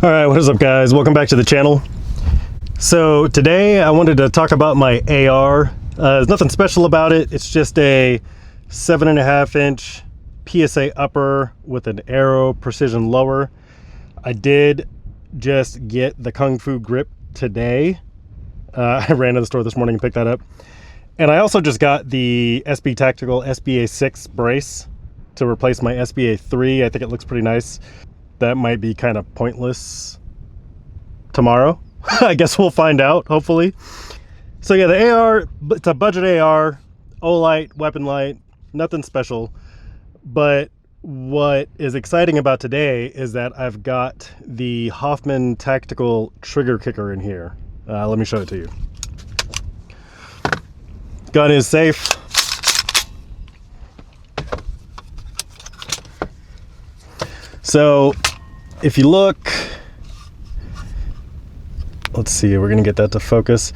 All right, what is up guys? Welcome back to the channel. So today I wanted to talk about my AR. There's nothing special about it. It's just a 7.5 inch PSA upper with an Aero precision lower. I did just get the Kung Fu grip today. I ran to the store this morning and picked that up. And I also just got the SB Tactical SBA 6 brace to replace my SBA 3. I think it looks pretty nice. That might be kind of pointless tomorrow. I guess we'll find out, hopefully. So yeah, the AR, it's a budget AR, Olight, weapon light, nothing special. But what is exciting about today is that I've got the Hoffman tactical trigger kicker in here. Let me show it to you. Gun is safe. So if you look, let's see, we're gonna get that to focus.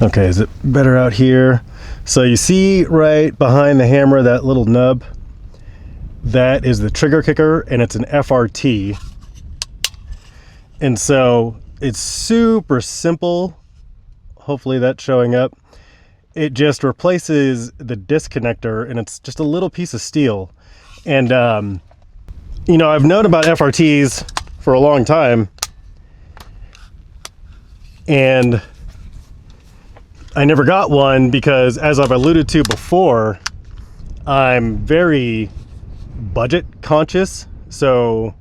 Okay, is it better out here? So you see right behind the hammer, that little nub, that is the trigger kicker, and it's an FRT. And so it's super simple. Hopefully that's showing up. It just replaces the disconnector, and it's just a little piece of steel. And you know, I've known about FRTs for a long time, and I never got one because, as I've alluded to before, I'm very budget conscious, so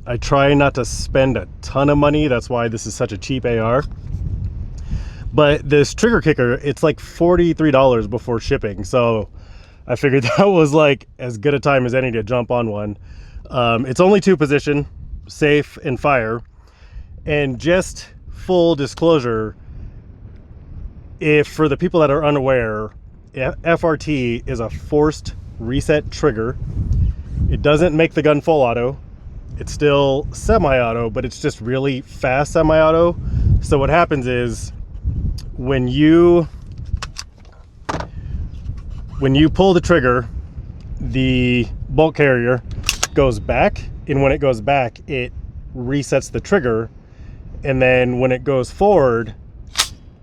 I try not to spend a ton of money. That's why this is such a cheap AR. But this trigger kicker, it's like $43 before shipping, so I figured that was like as good a time as any to jump on one. It's only 2 position, safe and fire. And just full disclosure, if for the people that are unaware, FRT is a forced reset trigger. It doesn't make the gun full auto. It's still semi-auto, but it's just really fast semi-auto. So what happens is when you pull the trigger, the bolt carrier goes back, and when it goes back, it resets the trigger, and then when it goes forward,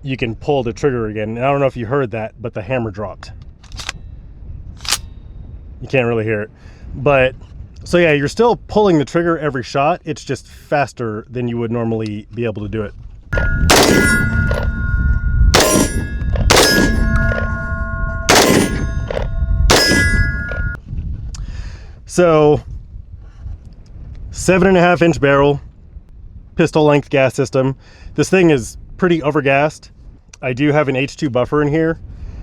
you can pull the trigger again. And I don't know if you heard that, but the hammer dropped. You can't really hear it, but so yeah, you're still pulling the trigger every shot. It's just faster than you would normally be able to do it. So 7.5 inch barrel, pistol length gas system. This thing is pretty overgassed. I do have an H2 buffer in here.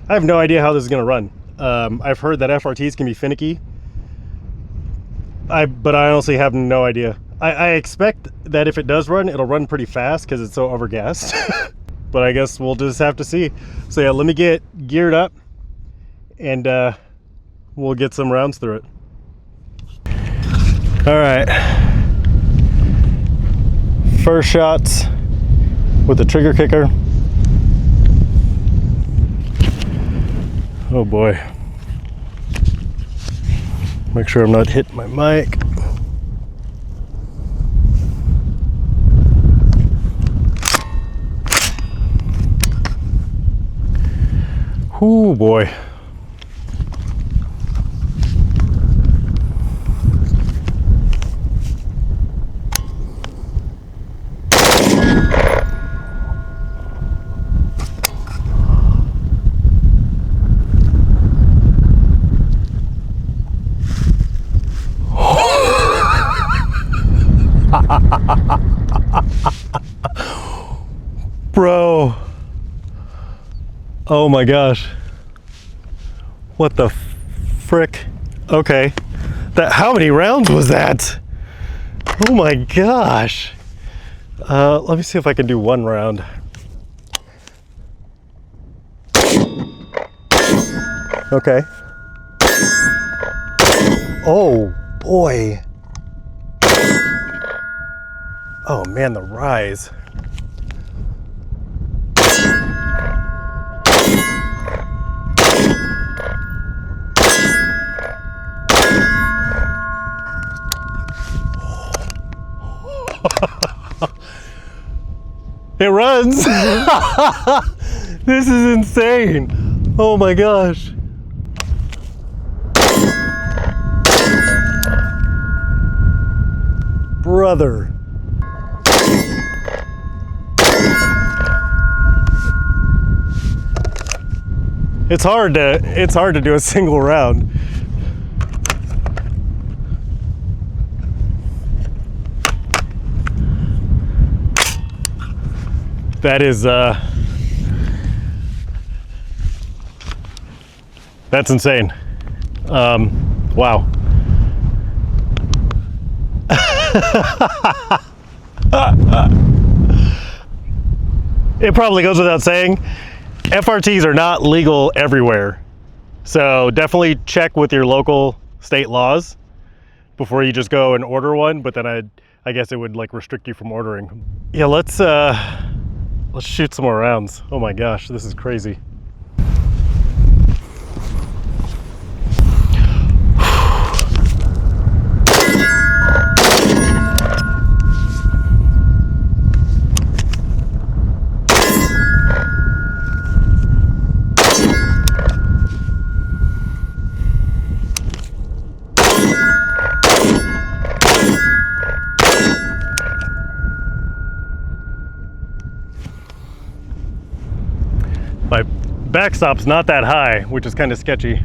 I have no idea how this is gonna run. I've heard that FRTs can be finicky. But I honestly have no idea. I expect that if it does run, it'll run pretty fast because it's so overgassed. But I guess we'll just have to see. So yeah, let me get geared up, and we'll get some rounds through it. All right, first shots with the trigger kicker. Oh boy. Make sure I'm not hitting my mic. Oh boy. Bro, oh my gosh, what the frick? Okay, how many rounds was that? Oh my gosh. Let me see if I can do one round. Okay. Oh boy. Oh man, the rise. insane. This is insane. Oh my gosh. Brother. It's hard to do a single round. That is that's insane. Wow. It probably goes without saying, FRTs are not legal everywhere. So definitely check with your local state laws before you just go and order one, but then I guess it would like restrict you from ordering. Yeah, let's shoot some more rounds. Oh my gosh, this is crazy. My backstop's not that high, which is kind of sketchy.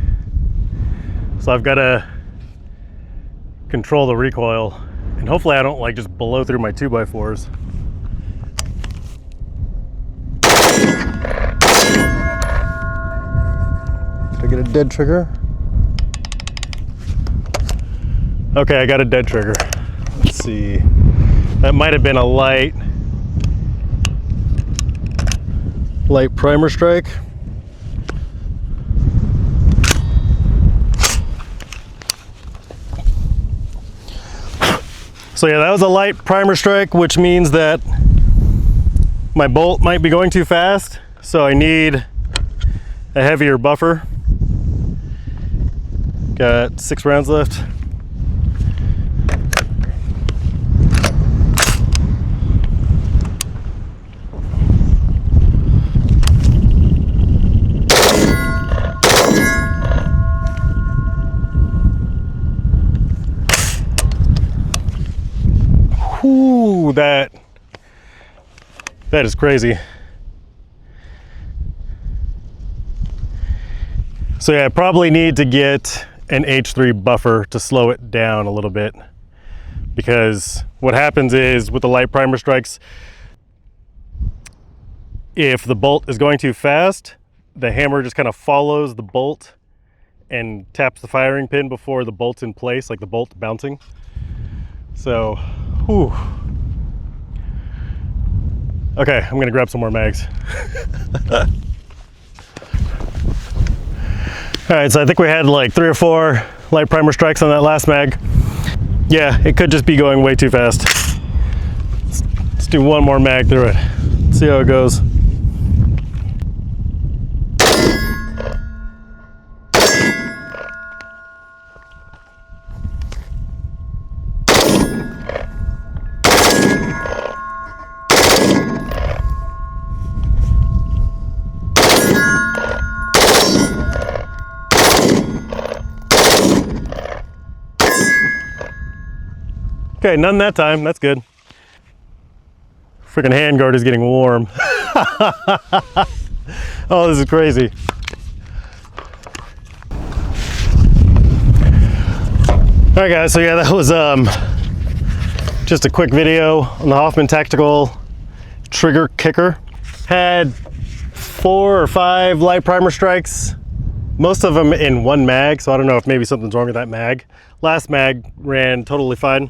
So I've got to control the recoil, and hopefully I don't like just blow through my 2x4s. Did I get a dead trigger? Okay, I got a dead trigger. Let's see. That might have been a light primer strike. So yeah, that was a light primer strike, which means that my bolt might be going too fast, so I need a heavier buffer. Got 6 rounds left. Ooh, that is crazy. So yeah, I probably need to get an H3 buffer to slow it down a little bit, because what happens is with the light primer strikes, if the bolt is going too fast, the hammer just kind of follows the bolt and taps the firing pin before the bolt's in place, like the bolt bouncing. So, whew. Okay, I'm gonna grab some more mags. All right, so I think we had like 3 or 4 light primer strikes on that last mag. Yeah, it could just be going way too fast. Let's do one more mag through it. See how it goes. Okay, none that time, that's good. Freaking handguard is getting warm. Oh, this is crazy. All right guys, so yeah, that was just a quick video on the Hoffman Tactical Trigger Kicker. Had 4 or 5 light primer strikes, most of them in one mag, so I don't know if maybe something's wrong with that mag. Last mag ran totally fine.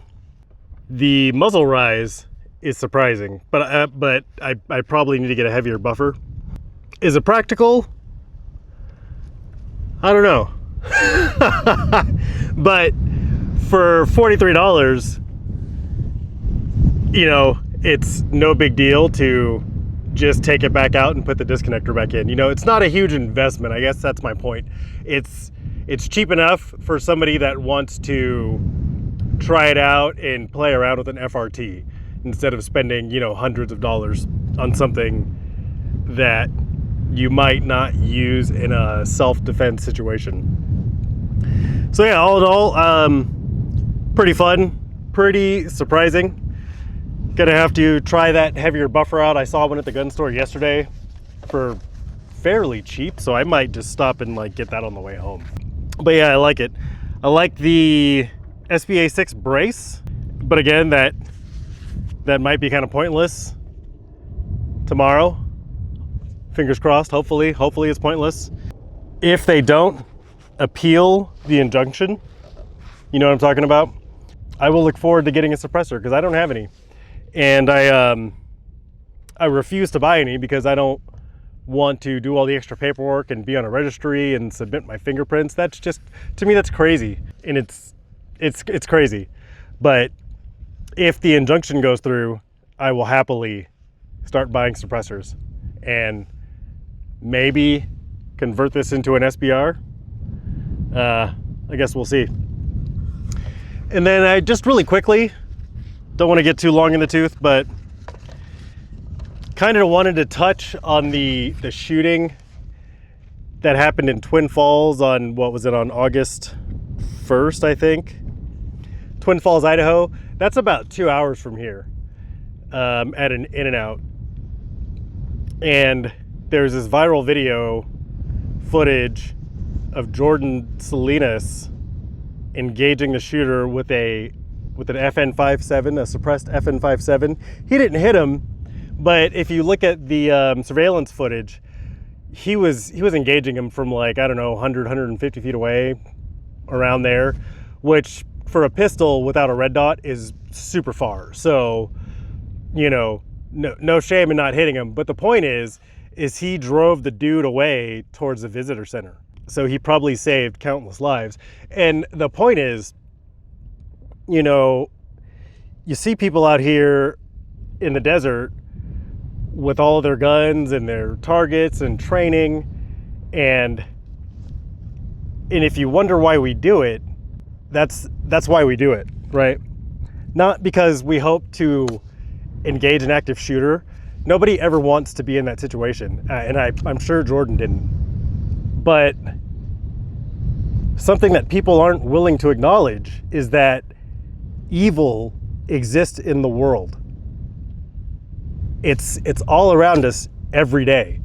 The muzzle rise is surprising, but I probably need to get a heavier buffer. Is it practical? I don't know. But for $43, you know, it's no big deal to just take it back out and put the disconnector back in. You know, it's not a huge investment. I guess that's my point. It's cheap enough for somebody that wants to try it out and play around with an FRT instead of spending, you know, hundreds of dollars. on something that you might not use in a self-defense situation. So yeah, all in all, pretty fun, pretty surprising. Gonna have to try that heavier buffer out. I saw one at the gun store yesterday for fairly cheap, so I might just stop and like get that on the way home. But yeah, I like it. I like the SBA6 brace, but again, that might be kind of pointless tomorrow. Fingers crossed. Hopefully it's pointless. If they don't appeal the injunction, you know what I'm talking about, I will look forward to getting a suppressor, because I don't have any, and I refuse to buy any because I don't want to do all the extra paperwork and be on a registry and submit my fingerprints. That's just, to me, that's crazy, and it's crazy. But if the injunction goes through, I will happily start buying suppressors and maybe convert this into an SBR. I guess we'll see. And then I just really quickly, don't want to get too long in the tooth, but kind of wanted to touch on the shooting that happened in Twin Falls on, what was it, on August 1st, I think. Twin Falls, Idaho. That's about 2 hours from here, at an In-N-Out. And there's this viral video footage of Jordan Salinas engaging the shooter with an FN57, a suppressed FN57. He didn't hit him, but if you look at the surveillance footage, he was engaging him from, like, I don't know, 100, 150 feet away, around there, which for a pistol without a red dot is super far. So, you know, no shame in not hitting him. But the point is he drove the dude away towards the visitor center. So he probably saved countless lives. And the point is, you know, you see people out here in the desert with all of their guns and their targets and training, and if you wonder why we do it, that's why we do it, right? Not because we hope to engage an active shooter. Nobody ever wants to be in that situation, and I'm sure Jordan didn't. But something that people aren't willing to acknowledge is that evil exists in the world. It's all around us every day.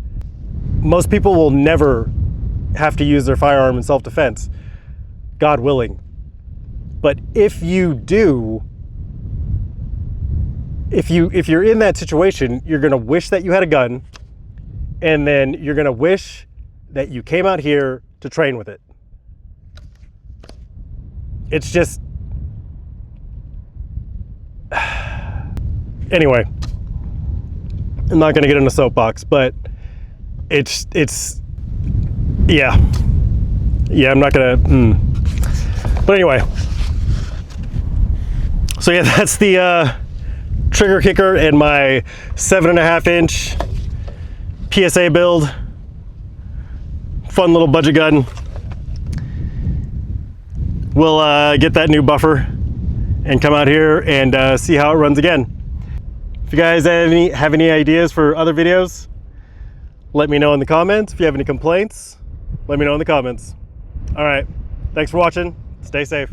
Most people will never have to use their firearm in self-defense, God willing. But if you do, if you're in that situation, you're gonna wish that you had a gun, and then you're gonna wish that you came out here to train with it. It's just, anyway, I'm not gonna get in a soapbox, but it's yeah, I'm not gonna, but anyway, so yeah, that's the trigger kicker and my 7.5 inch PSA build. Fun little budget gun. We'll get that new buffer and come out here and see how it runs again. If you guys have any ideas for other videos, let me know in the comments. If you have any complaints, let me know in the comments. All right, thanks for watching. Stay safe.